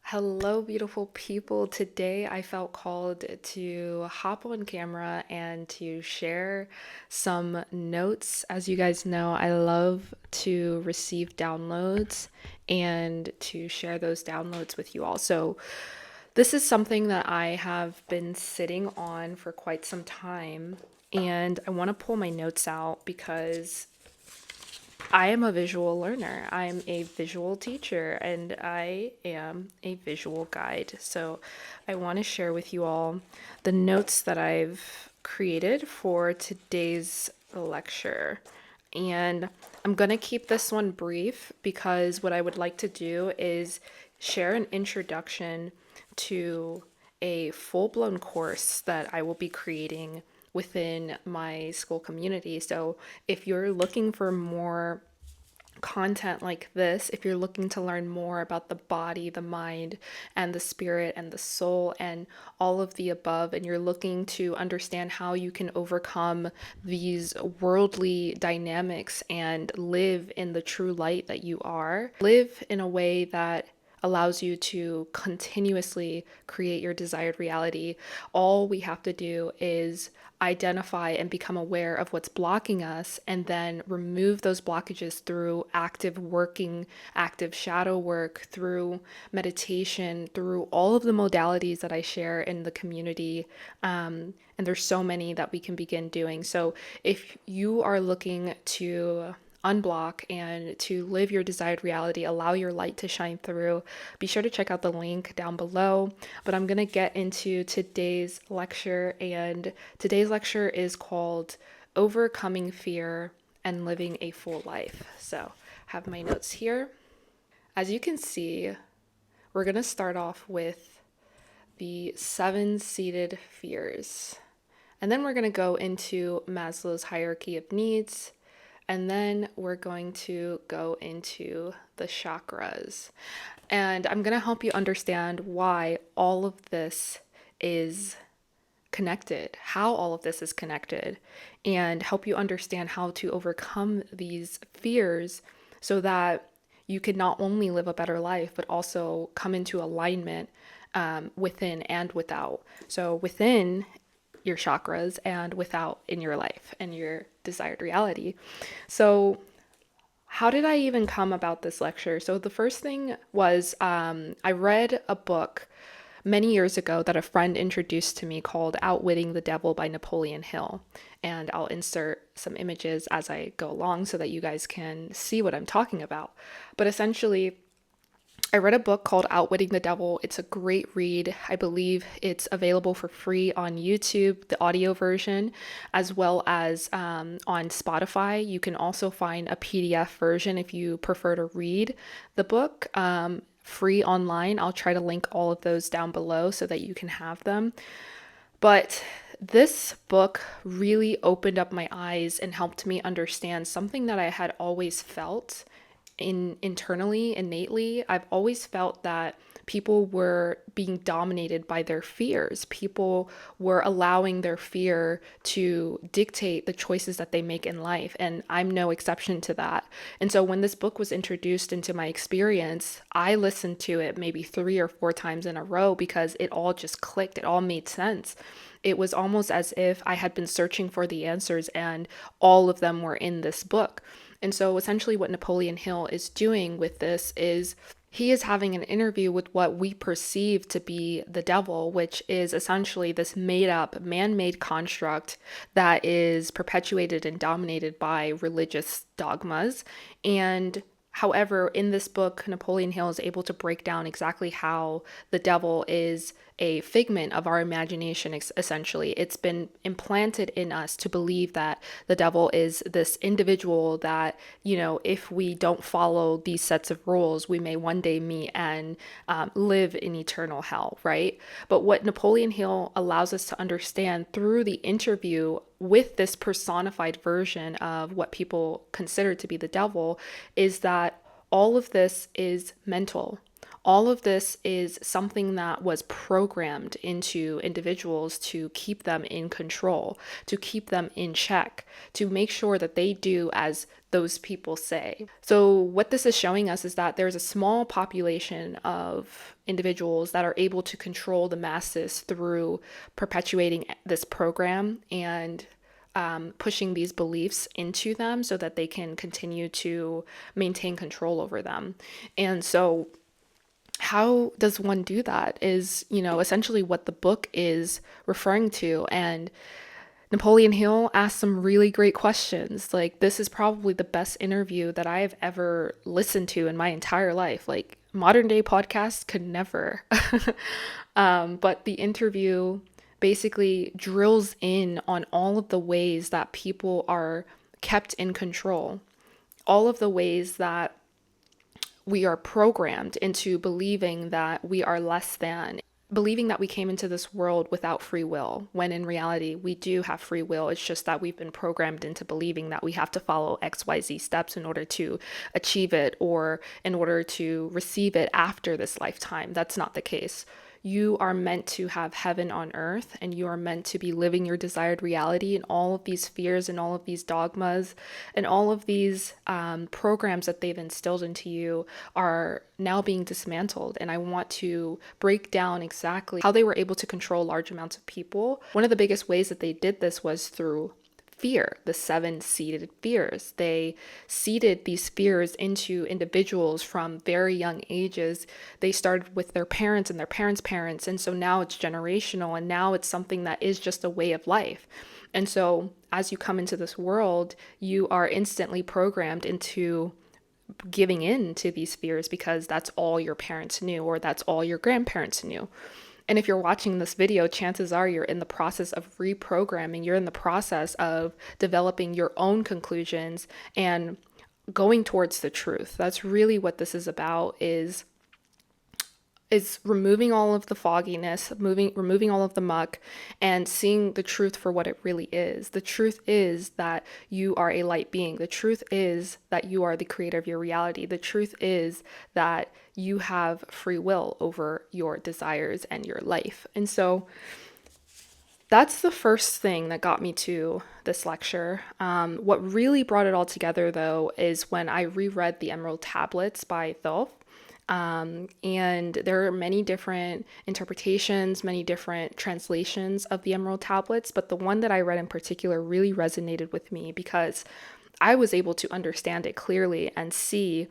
Hello, beautiful people. Today I felt called to hop on camera and to share some notes. As you guys know, I love to receive downloads and to share those downloads with you all. So, this is something that I have been sitting on for quite some time, and I want to pull my notes out because I am a visual learner. I'm a visual teacher and I am a visual guide. So I want to share with you all the notes that I've created for today's lecture. And I'm going to keep this one brief because what I would like to do is share an introduction to a full blown course that I will be creating within my school community. So if you're looking for more content like this, if you're looking to learn more about the body, the mind, and the spirit, and the soul, and all of the above, and you're looking to understand how you can overcome these worldly dynamics and live in the true light that you are, live in a way that allows you to continuously create your desired reality. All we have to do is identify and become aware of what's blocking us and then remove those blockages through active working, active shadow work, through meditation, through all of the modalities that I share in the community. And there's so many that we can begin doing. So if you are looking to unblock and to live your desired reality, allow your light to shine through, be sure to check out the link down below. But I'm going to get into today's lecture, and today's lecture is called Overcoming Fear and Living a Full Life. So I have my notes here. As you can see, we're going to start off with the 7 seated fears. And then we're going to go into Maslow's hierarchy of needs. And then we're going to go into the chakras. And I'm going to help you understand why all of this is connected, how all of this is connected, and help you understand how to overcome these fears so that you can not only live a better life, but also come into alignment within and without. So within your chakras and without in your life and your desired reality. So how did I even come about this lecture? So the first thing was I read a book many years ago that a friend introduced to me called Outwitting the Devil by Napoleon Hill. And I'll insert some images as I go along so that you guys can see what I'm talking about. But essentially, I read a book called Outwitting the Devil. It's a great read. I believe it's available for free on YouTube, the audio version, as well as on Spotify. You can also find a PDF version if you prefer to read the book free online. I'll try to link all of those down below so that you can have them. But this book really opened up my eyes and helped me understand something that I had always felt internally, innately. I've always felt that people were being dominated by their fears. People were allowing their fear to dictate the choices that they make in life. And I'm no exception to that. And so when this book was introduced into my experience, I listened to it maybe 3 or 4 times in a row because it all just clicked. It all made sense. It was almost as if I had been searching for the answers and all of them were in this book. And so essentially what Napoleon Hill is doing with this is he is having an interview with what we perceive to be the devil, which is essentially this made up, man-made construct that is perpetuated and dominated by religious dogmas. And however, in this book, Napoleon Hill is able to break down exactly how the devil is a figment of our imagination, essentially. It's been implanted in us to believe that the devil is this individual that, if we don't follow these sets of rules, we may one day meet and live in eternal hell, right? But what Napoleon Hill allows us to understand through the interview with this personified version of what people consider to be the devil is that all of this is mental. All of this is something that was programmed into individuals to keep them in control, to keep them in check, to make sure that they do as those people say. So, what this is showing us is that there's a small population of individuals that are able to control the masses through perpetuating this program and pushing these beliefs into them so that they can continue to maintain control over them. And so, how does one do that is, essentially what the book is referring to. And Napoleon Hill asked some really great questions. Like, this is probably the best interview that I have ever listened to in my entire life. Like, modern day podcasts could never. But the interview basically drills in on all of the ways that people are kept in control, all of the ways that we are programmed into believing that we are less than, believing that we came into this world without free will, when in reality, we do have free will. It's just that we've been programmed into believing that we have to follow XYZ steps in order to achieve it or in order to receive it after this lifetime. That's not the case. You are meant to have heaven on earth, and you are meant to be living your desired reality. And all of these fears and all of these dogmas and all of these programs that they've instilled into you are now being dismantled. And I want to break down exactly how they were able to control large amounts of people. One of the biggest ways that they did this was through fear, the 7 seeded fears. They seeded these fears into individuals from very young ages. They started with their parents and their parents' parents. And so now it's generational, and now it's something that is just a way of life. And so as you come into this world, you are instantly programmed into giving in to these fears because that's all your parents knew, or that's all your grandparents knew. And if you're watching this video, chances are you're in the process of reprogramming. You're in the process of developing your own conclusions and going towards the truth. That's really what this is about, is removing all of the fogginess, removing all of the muck, and seeing the truth for what it really is. The truth is that you are a light being. The truth is that you are the creator of your reality. The truth is that you have free will over your desires and your life. And so that's the first thing that got me to this lecture. What really brought it all together, though, is when I reread The Emerald Tablets by Thoth. And there are many different interpretations, many different translations of the Emerald Tablets, but the one that I read in particular really resonated with me because I was able to understand it clearly and see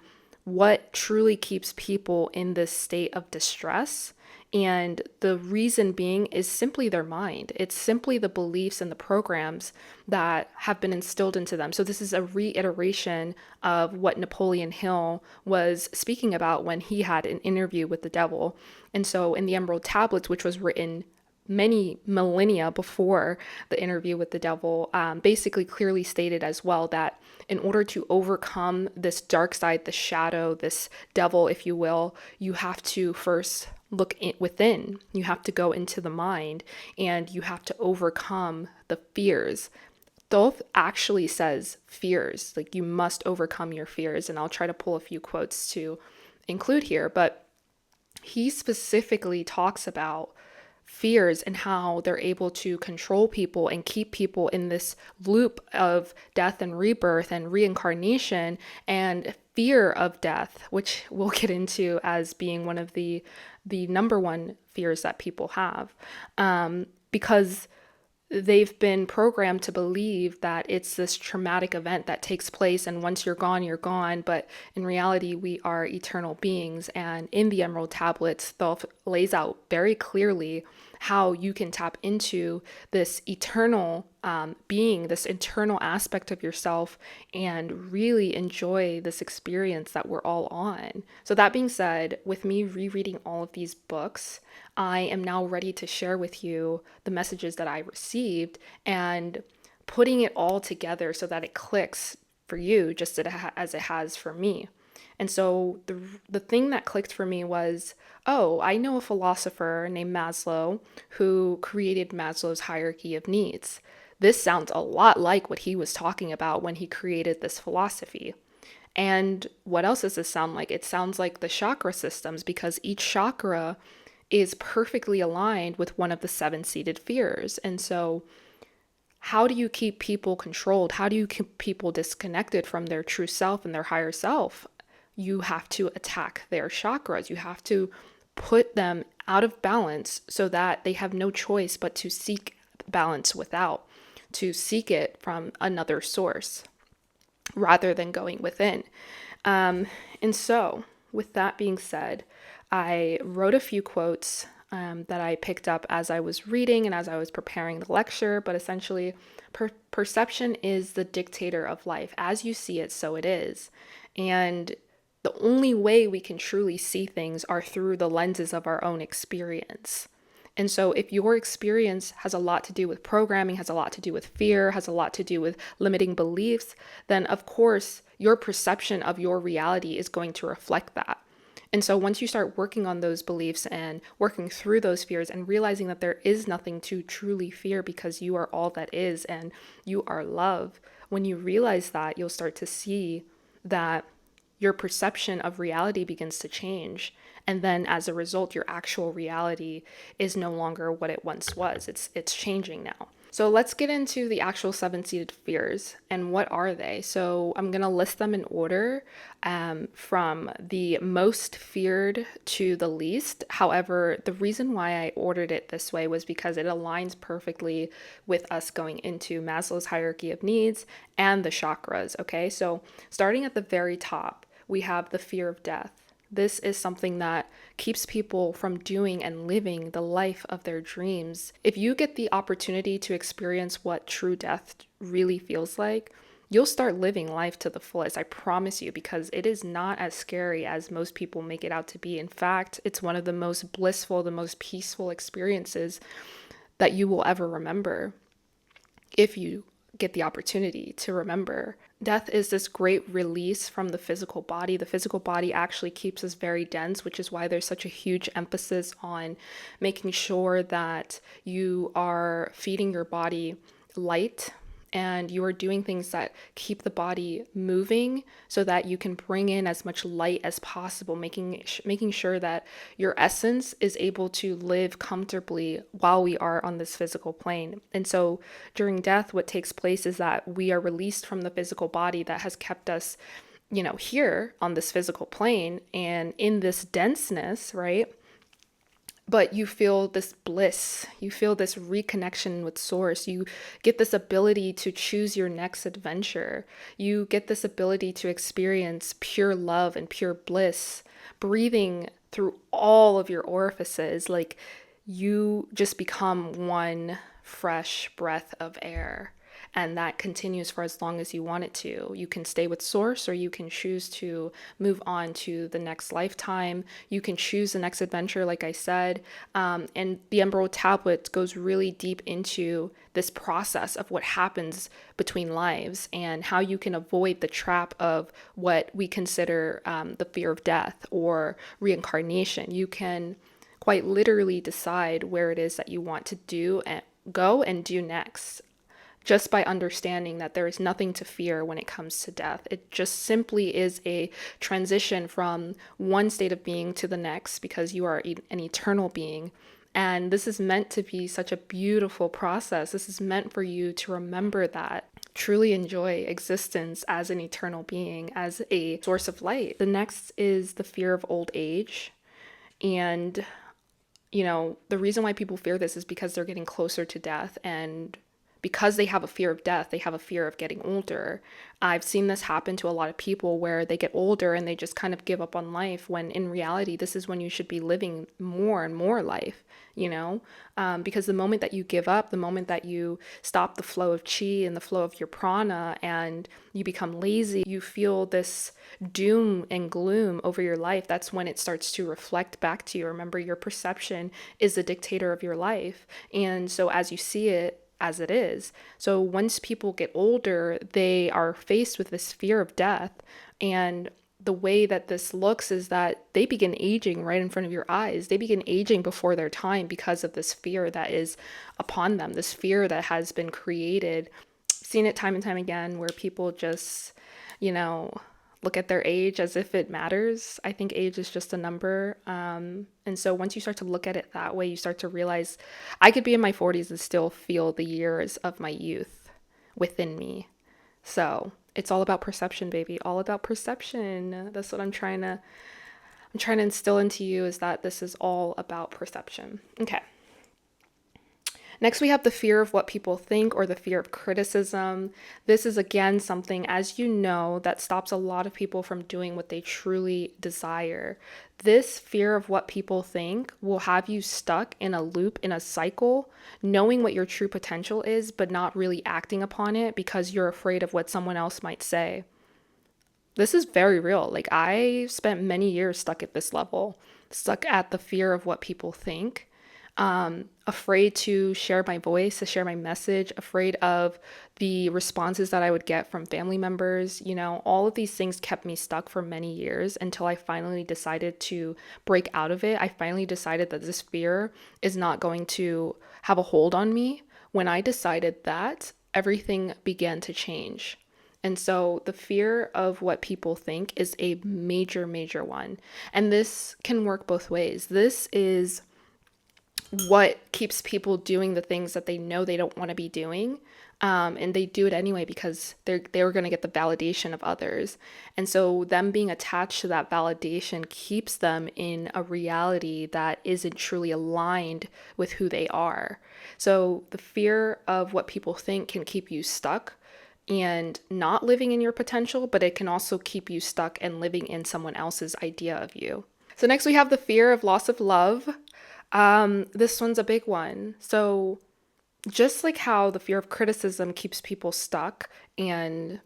what truly keeps people in this state of distress. And the reason being is simply their mind. It's simply the beliefs and the programs that have been instilled into them. So this is a reiteration of what Napoleon Hill was speaking about when he had an interview with the devil. And so in the Emerald Tablets, which was written many millennia before the interview with the devil, basically clearly stated as well that in order to overcome this dark side, the shadow, this devil, if you will, you have to first look within. You have to go into the mind, and you have to overcome the fears. Thoth actually says fears, like you must overcome your fears. And I'll try to pull a few quotes to include here, but he specifically talks about fears and how they're able to control people and keep people in this loop of death and rebirth and reincarnation and fear of death, which we'll get into as being one of the number one fears that people have, because they've been programmed to believe that it's this traumatic event that takes place, and once you're gone, you're gone. But in reality, we are eternal beings. And in the Emerald Tablets, Thoth lays out very clearly how you can tap into this eternal being, this internal aspect of yourself, and really enjoy this experience that we're all on. So that being said, with me rereading all of these books, I am now ready to share with you the messages that I received and putting it all together so that it clicks for you just as it has for me. And so the thing that clicked for me was, oh, I know a philosopher named Maslow who created Maslow's hierarchy of needs. This sounds a lot like what he was talking about when he created this philosophy. And what else does this sound like? It sounds like the chakra systems, because each chakra is perfectly aligned with one of the seven seated fears. And so, how do you keep people controlled? How do you keep people disconnected from their true self and their higher self? You have to attack their chakras. You have to put them out of balance so that they have no choice but to seek balance without, to seek it from another source rather than going within. And so, with that being said, I wrote a few quotes that I picked up as I was reading and as I was preparing the lecture. But essentially, perception is the dictator of life. As you see it, so it is. And the only way we can truly see things are through the lenses of our own experience. And so, if your experience has a lot to do with programming, has a lot to do with fear, has a lot to do with limiting beliefs, then of course, your perception of your reality is going to reflect that. And so, once you start working on those beliefs and working through those fears and realizing that there is nothing to truly fear because you are all that is and you are love, when you realize that, you'll start to see that your perception of reality begins to change. And then as a result, your actual reality is no longer what it once was. It's changing now. So let's get into the actual seven-seated fears and what are they? So I'm going to list them in order from the most feared to the least. However, the reason why I ordered it this way was because it aligns perfectly with us going into Maslow's hierarchy of needs and the chakras. Okay, so starting at the very top, we have the fear of death. This is something that keeps people from doing and living the life of their dreams. If you get the opportunity to experience what true death really feels like, you'll start living life to the fullest. I promise you, because it is not as scary as most people make it out to be. In fact, it's one of the most blissful, the most peaceful experiences that you will ever remember if you get the opportunity to remember. Death is this great release from the physical body. The physical body actually keeps us very dense, which is why there's such a huge emphasis on making sure that you are feeding your body light and you are doing things that keep the body moving so that you can bring in as much light as possible, making sure that your essence is able to live comfortably while we are on this physical plane. And so during death, what takes place is that we are released from the physical body that has kept us, here on this physical plane and in this denseness, right? But you feel this bliss, you feel this reconnection with source, you get this ability to choose your next adventure, you get this ability to experience pure love and pure bliss, breathing through all of your orifices, like you just become one fresh breath of air. And that continues for as long as you want it to. You can stay with source or you can choose to move on to the next lifetime. You can choose the next adventure, like I said. And the Emerald Tablet goes really deep into this process of what happens between lives and how you can avoid the trap of what we consider the fear of death or reincarnation. You can quite literally decide where it is that you want to do and go and do next, just by understanding that there is nothing to fear when it comes to death. It just simply is a transition from one state of being to the next because you are an eternal being. And this is meant to be such a beautiful process. This is meant for you to remember that. Truly enjoy existence as an eternal being, as a source of light. The next is the fear of old age. And, the reason why people fear this is because they're getting closer to death, and because they have a fear of death, they have a fear of getting older. I've seen this happen to a lot of people where they get older and they just kind of give up on life, when in reality, this is when you should be living more and more life, because the moment that you give up, the moment that you stop the flow of chi and the flow of your prana and you become lazy, you feel this doom and gloom over your life. That's when it starts to reflect back to you. Remember, your perception is the dictator of your life. And so as you see it, as it is. So once people get older, they are faced with this fear of death. And the way that this looks is that they begin aging right in front of your eyes. They begin aging before their time because of this fear that is upon them, this fear that has been created. Seen it time and time again where people just, look at their age as if it matters. I think age is just a number. And so once you start to look at it that way, you start to realize I could be in my 40s and still feel the years of my youth within me. So it's all about perception, baby. All about perception. That's what I'm trying to instill into you, is that this is all about perception. Okay. Next, we have the fear of what people think, or the fear of criticism. This is, again, something, as you know, that stops a lot of people from doing what they truly desire. This fear of what people think will have you stuck in a loop, in a cycle, knowing what your true potential is, but not really acting upon it because you're afraid of what someone else might say. This is very real. Like, I spent many years stuck at this level, stuck at the fear of what people think. Afraid to share my voice, to share my message, afraid of the responses that I would get from family members. All of these things kept me stuck for many years until I finally decided to break out of it. I finally decided that this fear is not going to have a hold on me. When I decided that, everything began to change. And so the fear of what people think is a major, major one. And this can work both ways. This is what keeps people doing the things that they know they don't want to be doing. And they do it anyway because they were going to get the validation of others. And so them being attached to that validation keeps them in a reality that isn't truly aligned with who they are. So the fear of what people think can keep you stuck and not living in your potential, but it can also keep you stuck and living in someone else's idea of you. So next we have the fear of loss of love. This one's a big one. So just like how the fear of criticism keeps people stuck and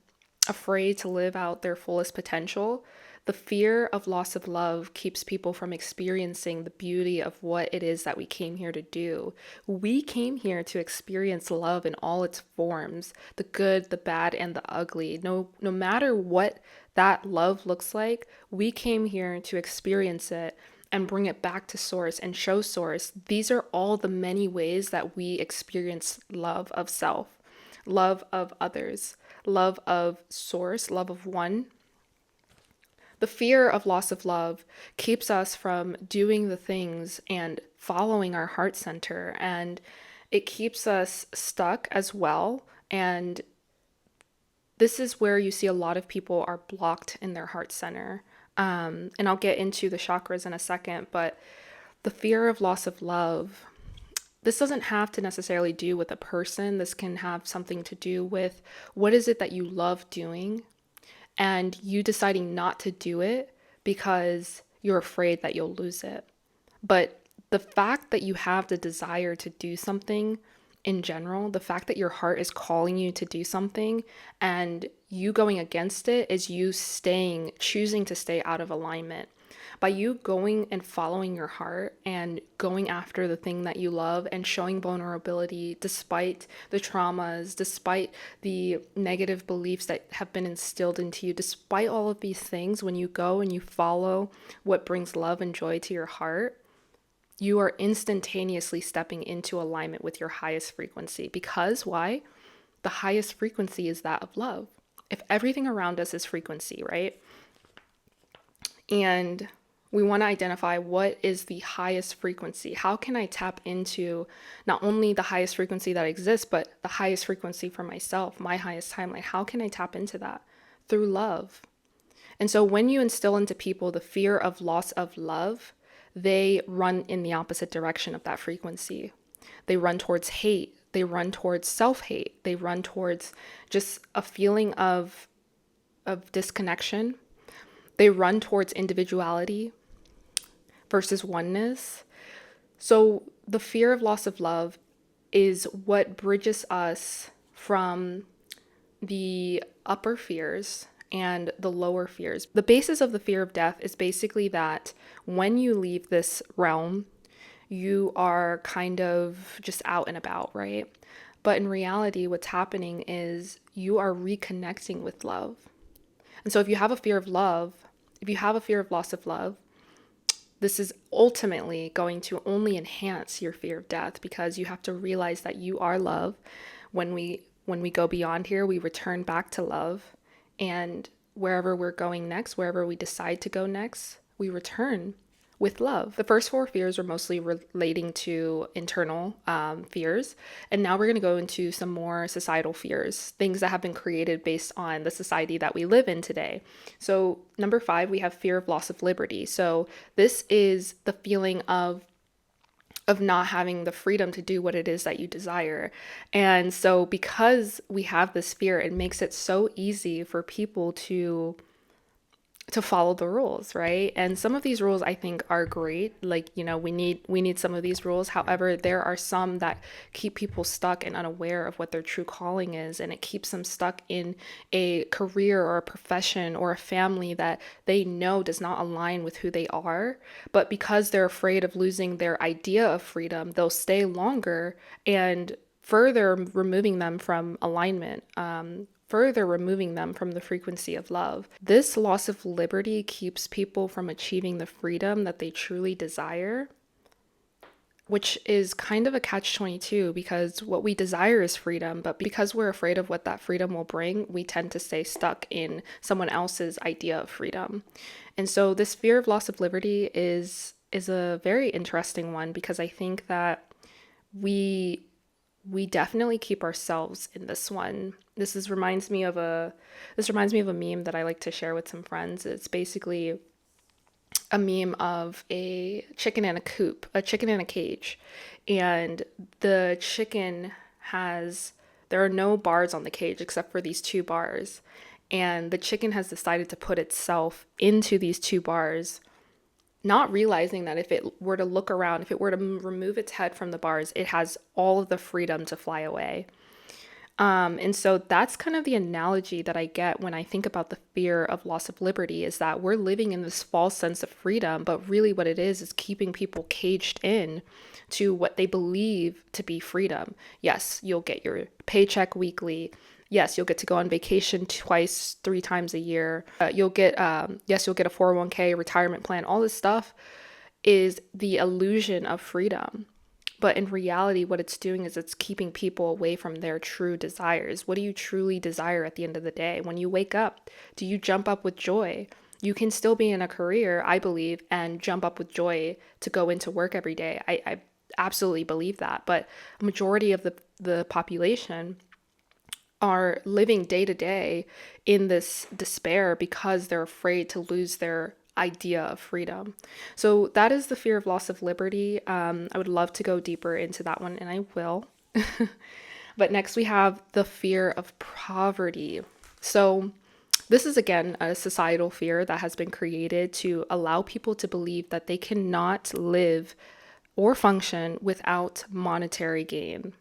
afraid to live out their fullest potential, the fear of loss of love keeps people from experiencing the beauty of what it is that we came here to do. We came here to experience love in all its forms, the good, the bad, and the ugly. No matter what that love looks like, we came here to experience it and bring it back to source and show source. These are all the many ways that we experience love of self, love of others, love of source, love of one. The fear of loss of love keeps us from doing the things and following our heart center, and it keeps us stuck as well. And this is where you see a lot of people are blocked in their heart center. And I'll get into the chakras in a second, but the fear of loss of love, this doesn't have to necessarily do with a person. This can have something to do with what is it that you love doing and you deciding not to do it because you're afraid that you'll lose it. But the fact that you have the desire to do something in general, the fact that your heart is calling you to do something and you going against it is you choosing to stay out of alignment. By you going and following your heart and going after the thing that you love and showing vulnerability despite the traumas, despite the negative beliefs that have been instilled into you, despite all of these things, when you go and you follow what brings love and joy to your heart, you are instantaneously stepping into alignment with your highest frequency. Because why? The highest frequency is that of love. If everything around us is frequency, right? And we want to identify what is the highest frequency. How can I tap into not only the highest frequency that exists, but the highest frequency for myself, my highest timeline? How can I tap into that? Through love. And so when you instill into people the fear of loss of love, they run in the opposite direction of that frequency. They run towards hate. They run towards self-hate. They run towards just a feeling of disconnection. They run towards individuality versus oneness. So the fear of loss of love is what bridges us from the upper fears and the lower fears. The basis of the fear of death is basically that when you leave this realm, you are kind of just out and about, right? But in reality, what's happening is you are reconnecting with love. And so if you have a fear of love, if you have a fear of loss of love, this is ultimately going to only enhance your fear of death, because you have to realize that you are love. When we go beyond here, we return back to love. And wherever we're going next, wherever we decide to go next, we return with love. The first four fears are mostly relating to internal fears. And now we're going to go into some more societal fears, things that have been created based on the society that we live in today. So, number 5, we have fear of loss of liberty. So, this is the feeling of not having the freedom to do what it is that you desire. And so because we have this fear, it makes it so easy for people to follow the rules, right? And some of these rules I think are great. Like, we need some of these rules. However, there are some that keep people stuck and unaware of what their true calling is, and it keeps them stuck in a career or a profession or a family that they know does not align with who they are. But because they're afraid of losing their idea of freedom, they'll stay longer and further removing them from alignment, further removing them from the frequency of love. This loss of liberty keeps people from achieving the freedom that they truly desire, which is kind of a catch-22 because what we desire is freedom, but because we're afraid of what that freedom will bring, we tend to stay stuck in someone else's idea of freedom. And so this fear of loss of liberty is a very interesting one because I think that we definitely keep ourselves in this one. This reminds me of a meme that I like to share with some friends. It's basically a meme of a chicken in a coop, a chicken in a cage, and the chicken there are no bars on the cage except for these 2 bars, and the chicken has decided to put itself into these 2 bars, not realizing that if it were to look around, if it were to remove its head from the bars, it has all of the freedom to fly away. And so that's kind of the analogy that I get when I think about the fear of loss of liberty, is that we're living in this false sense of freedom, but really what it is keeping people caged in to what they believe to be freedom. Yes, you'll get your paycheck weekly. Yes, you'll get to go on vacation twice, 3 times a year. You'll get a 401k, retirement plan. All this stuff is the illusion of freedom. But in reality, what it's doing is it's keeping people away from their true desires. What do you truly desire at the end of the day? When you wake up, do you jump up with joy? You can still be in a career, I believe, and jump up with joy to go into work every day. I absolutely believe that. But a majority of the population are living day to day in this despair because they're afraid to lose their idea of freedom. So that is the fear of loss of liberty. I would love to go deeper into that one, and I will. But next we have the fear of poverty. So this is again a societal fear that has been created to allow people to believe that they cannot live or function without monetary gain.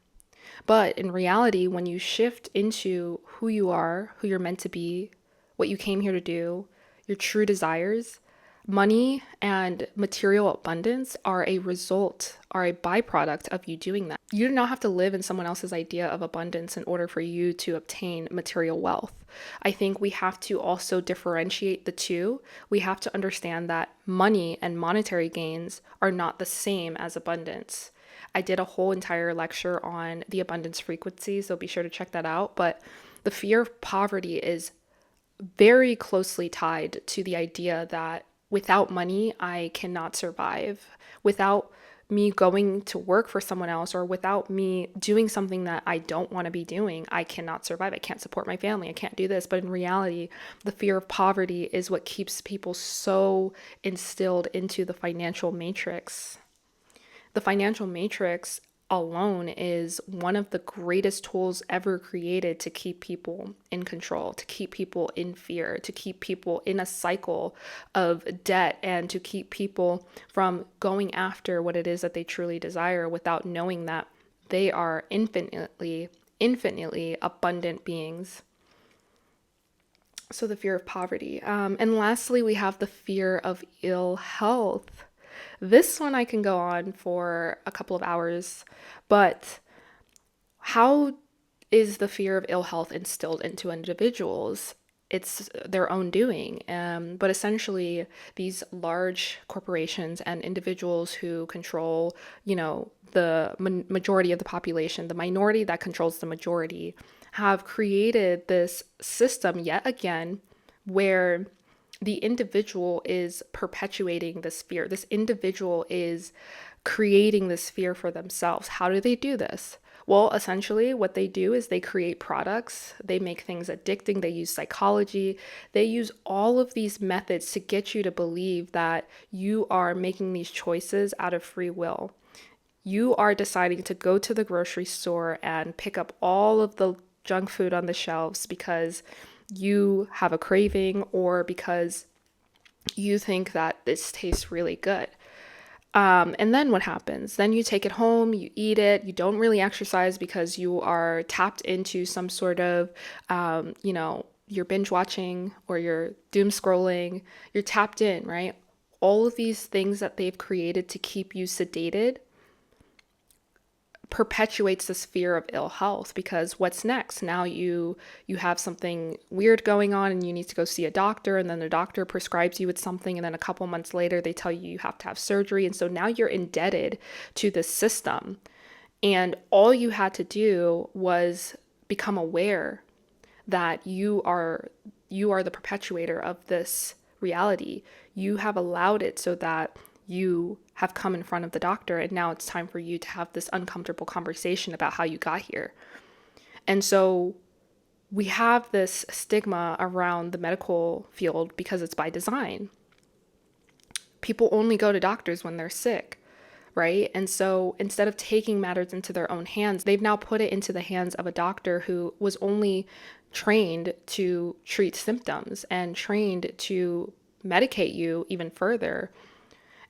But in reality, when you shift into who you are, who you're meant to be, what you came here to do, your true desires, money and material abundance are a byproduct of you doing that. You do not have to live in someone else's idea of abundance in order for you to obtain material wealth. I think we have to also differentiate the two. We have to understand that money and monetary gains are not the same as abundance. I did a whole entire lecture on the abundance frequency, so be sure to check that out. But the fear of poverty is very closely tied to the idea that without money, I cannot survive. Without me going to work for someone else, or without me doing something that I don't want to be doing, I cannot survive. I can't support my family. I can't do this. But in reality, the fear of poverty is what keeps people so instilled into the financial matrix. The financial matrix alone is one of the greatest tools ever created to keep people in control, to keep people in fear, to keep people in a cycle of debt, and to keep people from going after what it is that they truly desire without knowing that they are infinitely abundant beings. So the fear of poverty. And lastly, we have the fear of ill health. This one I can go on for a couple of hours, but how is the fear of ill health instilled into individuals? It's their own doing. But essentially, these large corporations and individuals who control, the majority of the population, the minority that controls the majority, have created this system yet again where the individual is perpetuating this fear. This individual is creating this fear for themselves. How do they do this? Well, essentially, what they do is they create products, they make things addicting, they use psychology, they use all of these methods to get you to believe that you are making these choices out of free will. You are deciding to go to the grocery store and pick up all of the junk food on the shelves because you have a craving or because you think that this tastes really good. And then what happens? Then you take it home, you eat it, you don't really exercise because you are tapped into some sort of, you're binge watching or you're doom scrolling, you're tapped in, right? All of these things that they've created to keep you sedated perpetuates this fear of ill health, because what's next? Now you have something weird going on and you need to go see a doctor, and then the doctor prescribes you with something, and then a couple months later they tell you you have to have surgery, and so now you're indebted to this system. And all you had to do was become aware that you are the perpetuator of this reality. You have allowed it so that you have come in front of the doctor, and now it's time for you to have this uncomfortable conversation about how you got here. And so we have this stigma around the medical field because it's by design. People only go to doctors when they're sick, right? And so instead of taking matters into their own hands, they've now put it into the hands of a doctor who was only trained to treat symptoms and trained to medicate you even further.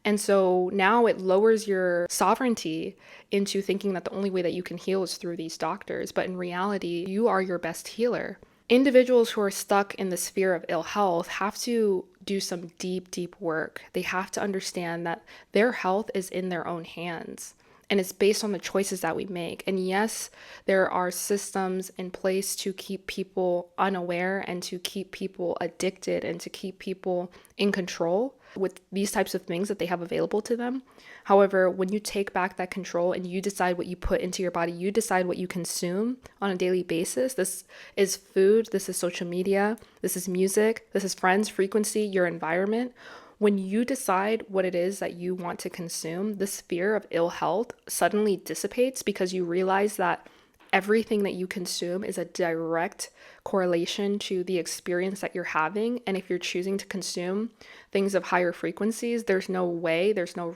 And so now it lowers your sovereignty into thinking that the only way that you can heal is through these doctors. But in reality, you are your best healer. Individuals who are stuck in the sphere of ill health have to do some deep, deep work. They have to understand that their health is in their own hands. And it's based on the choices that we make. And yes, there are systems in place to keep people unaware and to keep people addicted and to keep people in control with these types of things that they have available to them. However, when you take back that control and you decide what you put into your body, you decide what you consume on a daily basis. This is food, this is social media, this is music, this is friends, frequency, your environment. When you decide what it is that you want to consume, this fear of ill health suddenly dissipates because you realize that everything that you consume is a direct correlation to the experience that you're having. And if you're choosing to consume things of higher frequencies, there's no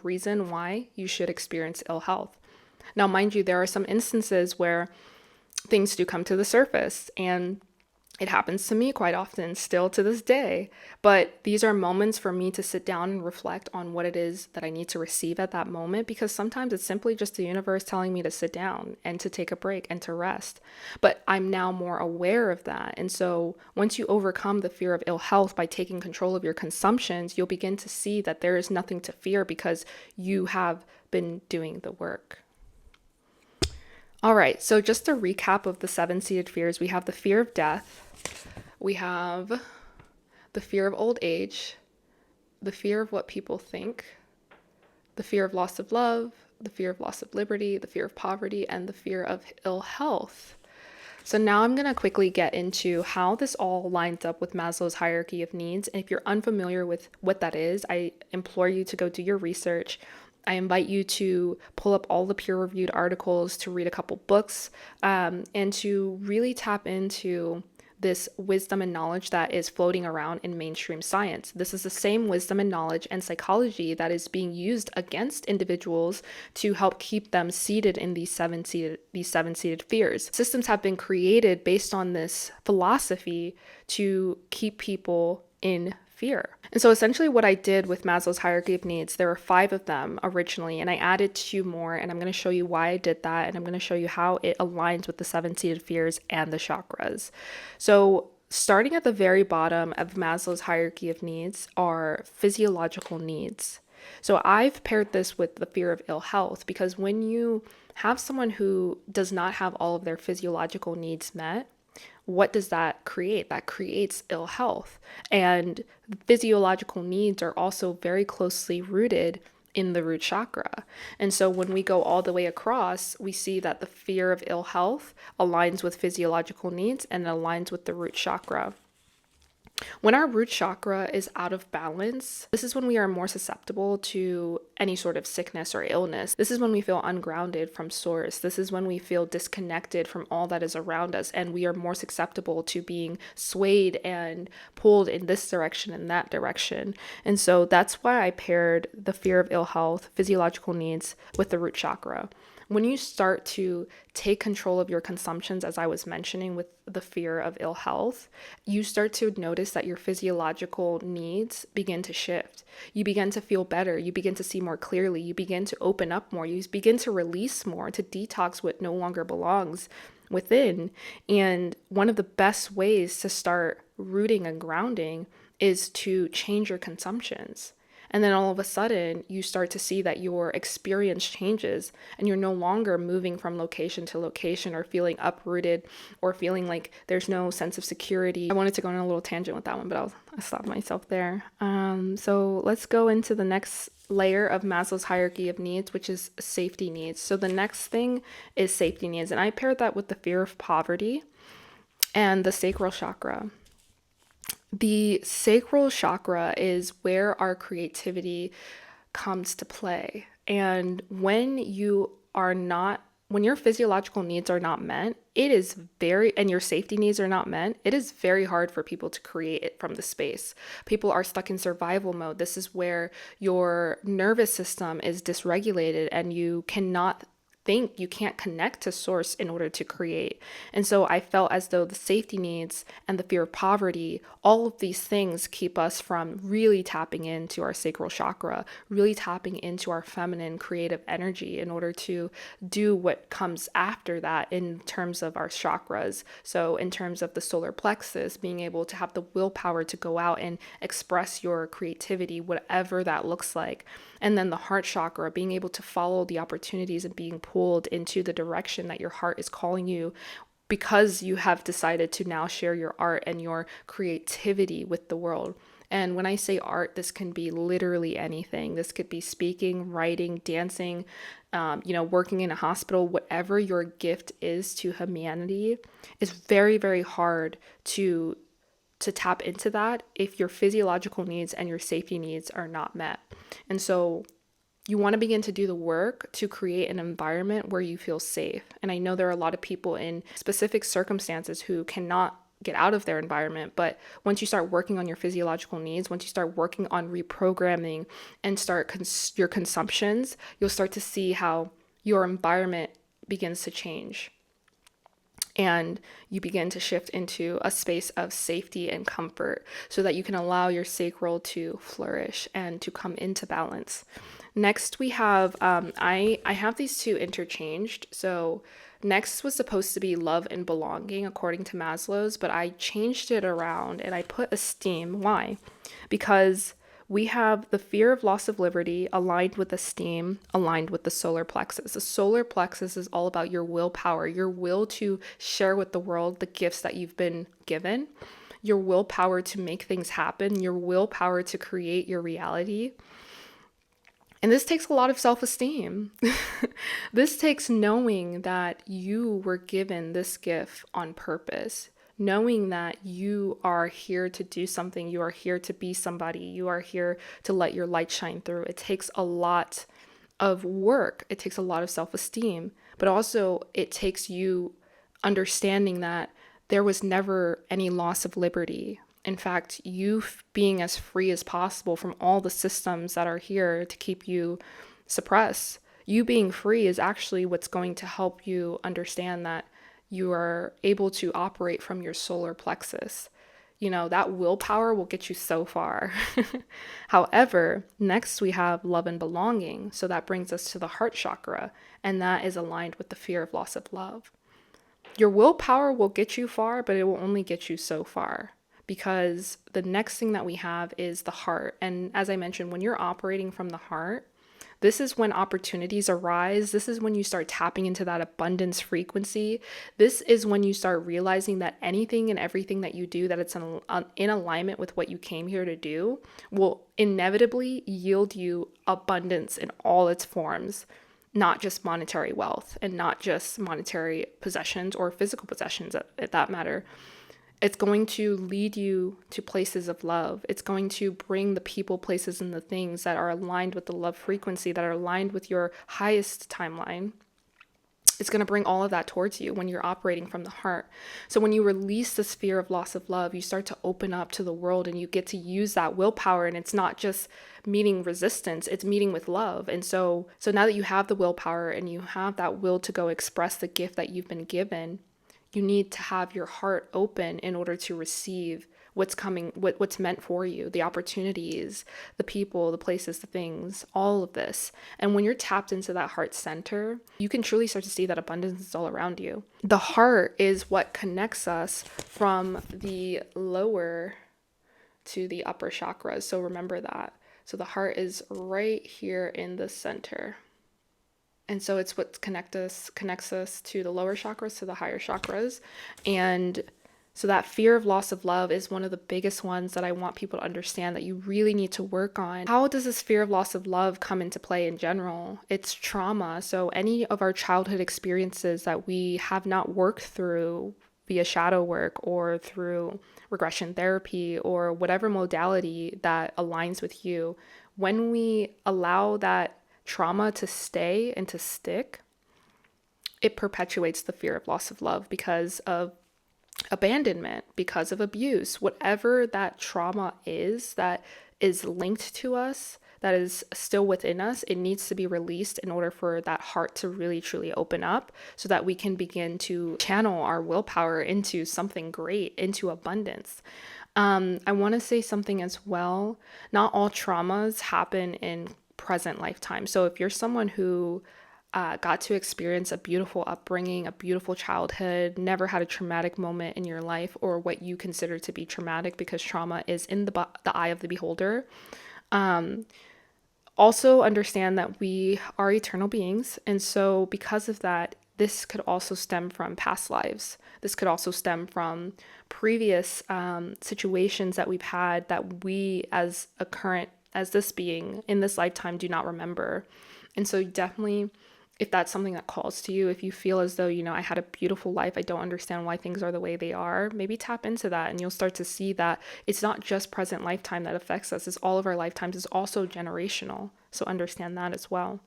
reason why you should experience ill health. Now, mind you, there are some instances where things do come to the surface, and it happens to me quite often, still to this day. But these are moments for me to sit down and reflect on what it is that I need to receive at that moment, because sometimes it's simply just the universe telling me to sit down and to take a break and to rest. But I'm now more aware of that. And so once you overcome the fear of ill health by taking control of your consumptions, you'll begin to see that there is nothing to fear because you have been doing the work. All right, so just a recap of the 7-seated fears. We have the fear of death. We have the fear of old age, the fear of what people think, the fear of loss of love, the fear of loss of liberty, the fear of poverty, and the fear of ill health. So now I'm going to quickly get into how this all lines up with Maslow's hierarchy of needs. And if you're unfamiliar with what that is, I implore you to go do your research. I invite you to pull up all the peer-reviewed articles, to read a couple books, and to really tap into this wisdom and knowledge that is floating around in mainstream science. This is the same wisdom and knowledge and psychology that is being used against individuals to help keep them seated in these seven-seated fears. Systems have been created based on this philosophy to keep people in fear. And so essentially what I did with Maslow's hierarchy of needs, there were 5 of them originally, and I added 2 more, and I'm going to show you why I did that, and I'm going to show you how it aligns with the 7-seated fears and the chakras. So starting at the very bottom of Maslow's hierarchy of needs are physiological needs. So I've paired this with the fear of ill health, because when you have someone who does not have all of their physiological needs met, what does that create? That creates ill health. And physiological needs are also very closely rooted in the root chakra. And so when we go all the way across, we see that the fear of ill health aligns with physiological needs and aligns with the root chakra. When our root chakra is out of balance, this is when we are more susceptible to any sort of sickness or illness. This is when we feel ungrounded from source. This is when we feel disconnected from all that is around us, and we are more susceptible to being swayed and pulled in this direction and that direction. And so that's why I paired the fear of ill health, physiological needs, with the root chakra. When you start to take control of your consumptions, as I was mentioning with the fear of ill health, you start to notice that your physiological needs begin to shift. You begin to feel better. You begin to see more clearly. You begin to open up more. You begin to release more, to detox what no longer belongs within. And one of the best ways to start rooting and grounding is to change your consumptions. And then all of a sudden, you start to see that your experience changes and you're no longer moving from location to location or feeling uprooted or feeling like there's no sense of security. I wanted to go on a little tangent with that one, but I'll stop myself there. So let's go into the next layer of Maslow's hierarchy of needs, which is safety needs. So the next thing is safety needs. And I paired that with the fear of poverty and the sacral chakra. The sacral chakra is where our creativity comes to play. And when your physiological needs are not met, and your safety needs are not met, it is very hard for people to create it from the space. People are stuck in survival mode. This is where your nervous system is dysregulated and you can't connect to source in order to create. And so I felt as though the safety needs and the fear of poverty, all of these things keep us from really tapping into our sacral chakra, really tapping into our feminine creative energy in order to do what comes after that in terms of our chakras. So in terms of the solar plexus, being able to have the willpower to go out and express your creativity, whatever that looks like. And then the heart chakra, being able to follow the opportunities and being pulled into the direction that your heart is calling you because you have decided to now share your art and your creativity with the world. And when I say art, this can be literally anything. This could be speaking, writing, dancing, working in a hospital. Whatever your gift is to humanity is very, very hard to tap into that if your physiological needs and your safety needs are not met. And so you want to begin to do the work to create an environment where you feel safe. And I know there are a lot of people in specific circumstances who cannot get out of their environment, but once you start working on your physiological needs, once you start working on reprogramming and start your consumptions, you'll start to see how your environment begins to change. And you begin to shift into a space of safety and comfort so that you can allow your sacral to flourish and to come into balance. Next, we have, I have these two interchanged. So next was supposed to be love and belonging according to Maslow's, but I changed it around and I put esteem. Why? Because we have the fear of loss of liberty aligned with esteem, aligned with the solar plexus. The solar plexus is all about your willpower, your will to share with the world the gifts that you've been given, your willpower to make things happen, your willpower to create your reality. And this takes a lot of self-esteem. This takes knowing that you were given this gift on purpose. Knowing that you are here to do something, you are here to be somebody, you are here to let your light shine through. It takes a lot of work. It takes a lot of self-esteem, but also it takes you understanding that there was never any loss of liberty. In fact, you being as free as possible from all the systems that are here to keep you suppressed. You being free is actually what's going to help you understand that you are able to operate from your solar plexus. That willpower will get you so far. However, next we have love and belonging. So that brings us to the heart chakra, and that is aligned with the fear of loss of love. Your willpower will get you far, but it will only get you so far, because the next thing that we have is the heart. And as I mentioned, when you're operating from the heart, this is when opportunities arise. This is when you start tapping into that abundance frequency. This is when you start realizing that anything and everything that you do, that it's in alignment with what you came here to do, will inevitably yield you abundance in all its forms, not just monetary wealth and not just monetary possessions or physical possessions at that matter. It's going to lead you to places of love. It's going to bring the people, places, and the things that are aligned with the love frequency, that are aligned with your highest timeline. It's going to bring all of that towards you when you're operating from the heart. So when you release this fear of loss of love, you start to open up to the world and you get to use that willpower. And it's not just meeting resistance, it's meeting with love. And so now that you have the willpower and you have that will to go express the gift that you've been given, you need to have your heart open in order to receive what's coming, what's meant for you, the opportunities, the people, the places, the things, all of this. And when you're tapped into that heart center, you can truly start to see that abundance is all around you. The heart is what connects us from the lower to the upper chakras. So remember that. So the heart is right here in the center. And so it's what connects us to the lower chakras, to the higher chakras. And so that fear of loss of love is one of the biggest ones that I want people to understand that you really need to work on. How does this fear of loss of love come into play in general? It's trauma. So any of our childhood experiences that we have not worked through via shadow work or through regression therapy or whatever modality that aligns with you, when we allow that trauma to stay and to stick, it perpetuates the fear of loss of love because of abandonment, because of abuse, whatever that trauma is that is linked to us, that is still within us. It needs to be released in order for that heart to really truly open up so that we can begin to channel our willpower into something great, into abundance. I want to say something as well. Not all traumas happen in present lifetime. So if you're someone who got to experience a beautiful upbringing, a beautiful childhood, never had a traumatic moment in your life, or what you consider to be traumatic, because trauma is in the eye of the beholder. Also understand that we are eternal beings. And so because of that, this could also stem from past lives. This could also stem from previous situations that we've had that we as this being in this lifetime do not remember. And so definitely, if that's something that calls to you, if you feel as though, I had a beautiful life, I don't understand why things are the way they are, maybe tap into that and you'll start to see that it's not just present lifetime that affects us, it's all of our lifetimes, it's also generational. So understand that as well.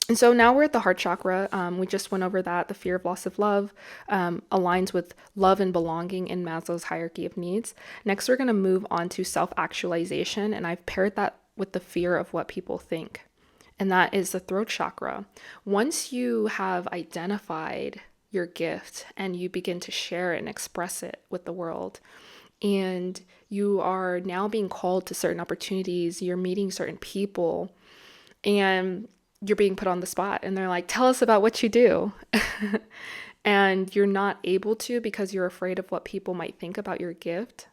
And so now we're at the heart chakra. We just went over that. The fear of loss of love aligns with love and belonging in Maslow's hierarchy of needs. Next, we're going to move on to self-actualization, and I've paired that with the fear of what people think. And that is the throat chakra. Once you have identified your gift and you begin to share it and express it with the world, and you are now being called to certain opportunities, you're meeting certain people, and you're being put on the spot, and they're like, tell us about what you do. And you're not able to because you're afraid of what people might think about your gift.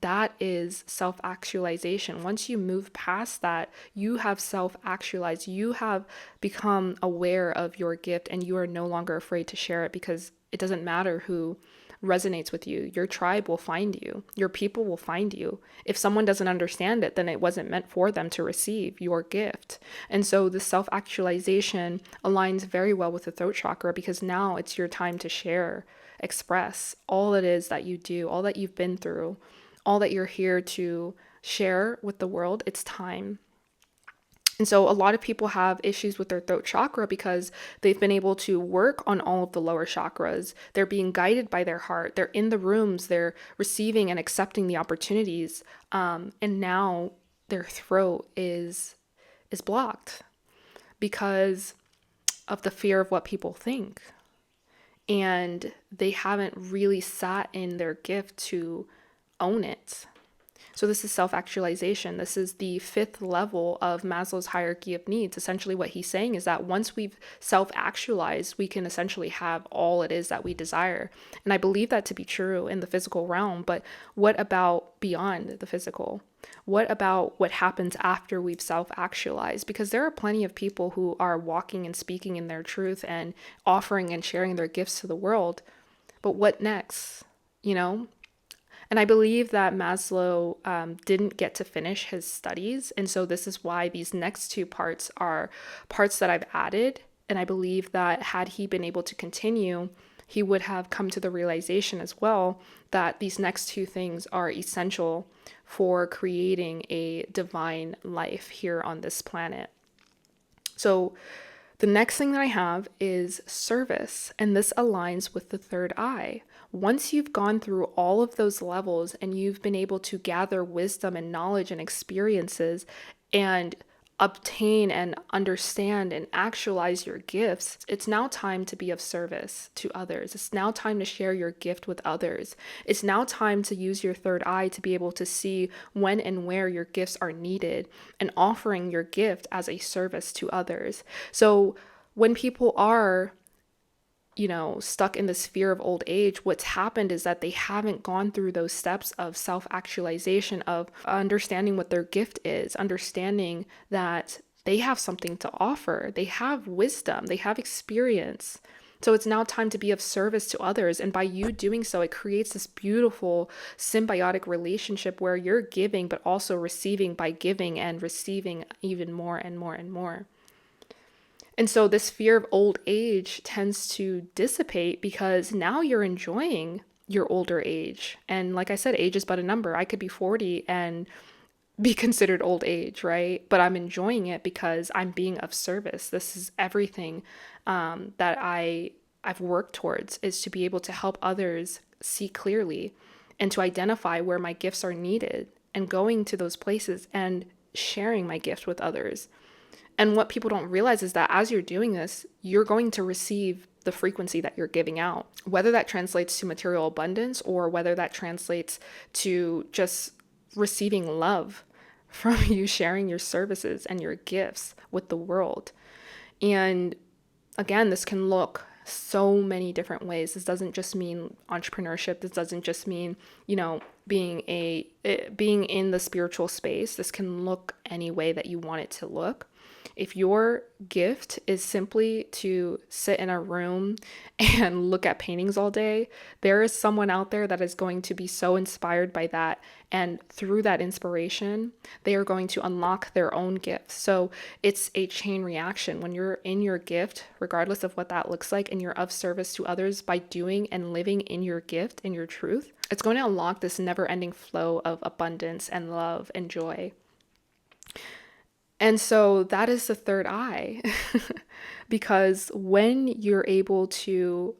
That is self-actualization. Once you move past that, you have self-actualized. You have become aware of your gift and you are no longer afraid to share it because it doesn't matter who resonates with you. Your tribe will find you. Your people will find you. If someone doesn't understand it, then it wasn't meant for them to receive your gift. And so the self-actualization aligns very well with the throat chakra because now it's your time to share, express all it is that you do, all that you've been through, all that you're here to share with the world. It's time. And so a lot of people have issues with their throat chakra because they've been able to work on all of the lower chakras. They're being guided by their heart. They're in the rooms. They're receiving and accepting the opportunities. And now their throat is blocked because of the fear of what people think. And they haven't really sat in their gift to own it. So this is self-actualization. This is the fifth level of Maslow's hierarchy of needs. Essentially what he's saying is that once we've self-actualized, we can essentially have all it is that we desire. And I believe that to be true in the physical realm, but what about beyond the physical? What about what happens after we've self-actualized? Because there are plenty of people who are walking and speaking in their truth and offering and sharing their gifts to the world. But what next? And I believe that Maslow didn't get to finish his studies. And so this is why these next two parts are parts that I've added. And I believe that had he been able to continue, he would have come to the realization as well that these next two things are essential for creating a divine life here on this planet. So the next thing that I have is service, and this aligns with the third eye. Once you've gone through all of those levels and you've been able to gather wisdom and knowledge and experiences and obtain and understand and actualize your gifts, it's now time to be of service to others. It's now time to share your gift with others. It's now time to use your third eye to be able to see when and where your gifts are needed and offering your gift as a service to others. So when people are stuck in this fear of old age, what's happened is that they haven't gone through those steps of self-actualization, of understanding what their gift is, understanding that they have something to offer, they have wisdom, they have experience. So it's now time to be of service to others. And by you doing so, it creates this beautiful symbiotic relationship where you're giving, but also receiving by giving and receiving even more and more and more. And so this fear of old age tends to dissipate because now you're enjoying your older age. And like I said, age is but a number. I could be 40 and be considered old age, right? But I'm enjoying it because I'm being of service. This is everything that I've worked towards, is to be able to help others see clearly and to identify where my gifts are needed and going to those places and sharing my gift with others. And what people don't realize is that as you're doing this, you're going to receive the frequency that you're giving out, whether that translates to material abundance or whether that translates to just receiving love from you sharing your services and your gifts with the world. And again, this can look so many different ways. This doesn't just mean entrepreneurship. This doesn't just mean, being in the spiritual space. This can look any way that you want it to look. If your gift is simply to sit in a room and look at paintings all day, there is someone out there that is going to be so inspired by that. And through that inspiration, they are going to unlock their own gifts. So it's a chain reaction. When you're in your gift, regardless of what that looks like, and you're of service to others by doing and living in your gift, in your truth, it's going to unlock this never-ending flow of abundance and love and joy. And so that is the third eye, because when you're able to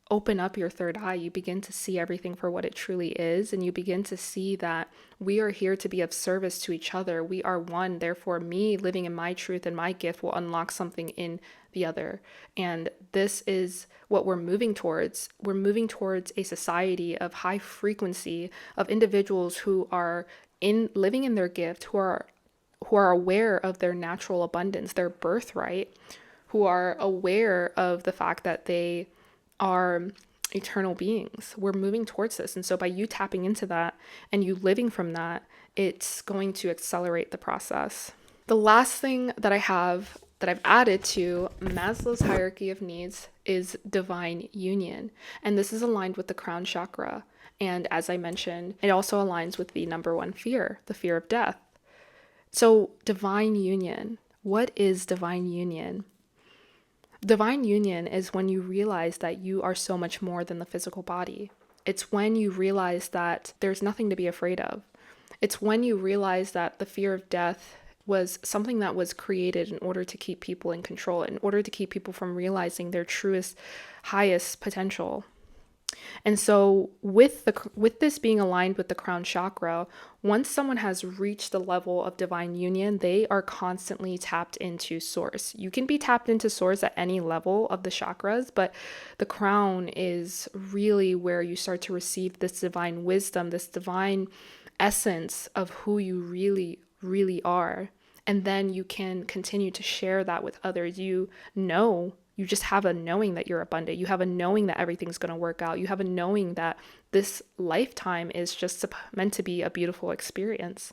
open up your third eye, you begin to see everything for what it truly is. And you begin to see that we are here to be of service to each other. We are one. Therefore, me living in my truth and my gift will unlock something in the other. And this is what we're moving towards. We're moving towards a society of high frequency, of individuals who are living in their gift, who are aware of their natural abundance, their birthright, who are aware of the fact that they are eternal beings. We're moving towards this. And so by you tapping into that and you living from that, it's going to accelerate the process. The last thing that I have that I've added to Maslow's hierarchy of needs is divine union. And this is aligned with the crown chakra. And as I mentioned, it also aligns with the number one fear, the fear of death. So divine union, what is divine union? Divine union is when you realize that you are so much more than the physical body. It's when you realize that there's nothing to be afraid of. It's when you realize that the fear of death was something that was created in order to keep people in control, in order to keep people from realizing their truest, highest potential. And so with this being aligned with the crown chakra, once someone has reached the level of divine union, they are constantly tapped into source. You can be tapped into source at any level of the chakras, but the crown is really where you start to receive this divine wisdom, this divine essence of who you really, really are. And then you can continue to share that with others. You just have a knowing that you're abundant. You have a knowing that everything's going to work out. You have a knowing that this lifetime is just meant to be a beautiful experience.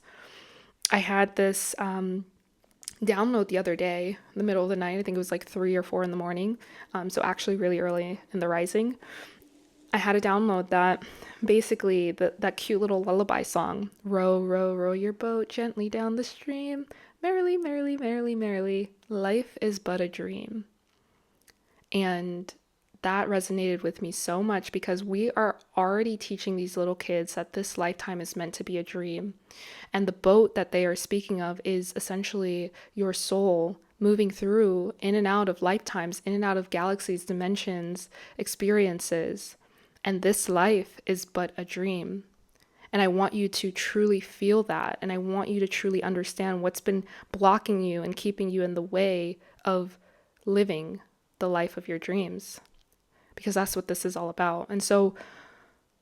I had this download the other day, in the middle of the night. I think it was like 3 or 4 in the morning. So actually really early in the rising. I had a download that basically that cute little lullaby song, row, row, row your boat gently down the stream. Merrily, merrily, merrily, merrily, life is but a dream. And that resonated with me so much because we are already teaching these little kids that this lifetime is meant to be a dream. And the boat that they are speaking of is essentially your soul moving through in and out of lifetimes, in and out of galaxies, dimensions, experiences. And this life is but a dream. And I want you to truly feel that. And I want you to truly understand what's been blocking you and keeping you in the way of living the life of your dreams. Because that's what this is all about. And so,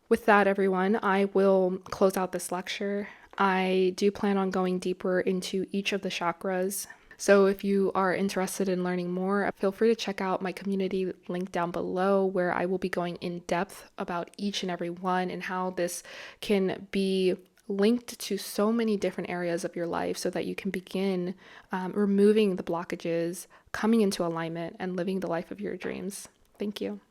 with that, everyone, I will close out this lecture. I do plan on going deeper into each of the chakras. So if you are interested in learning more, feel free to check out my community link down below, where I will be going in depth about each and every one and how this can be linked to so many different areas of your life so that you can begin removing the blockages, coming into alignment, and living the life of your dreams. Thank you.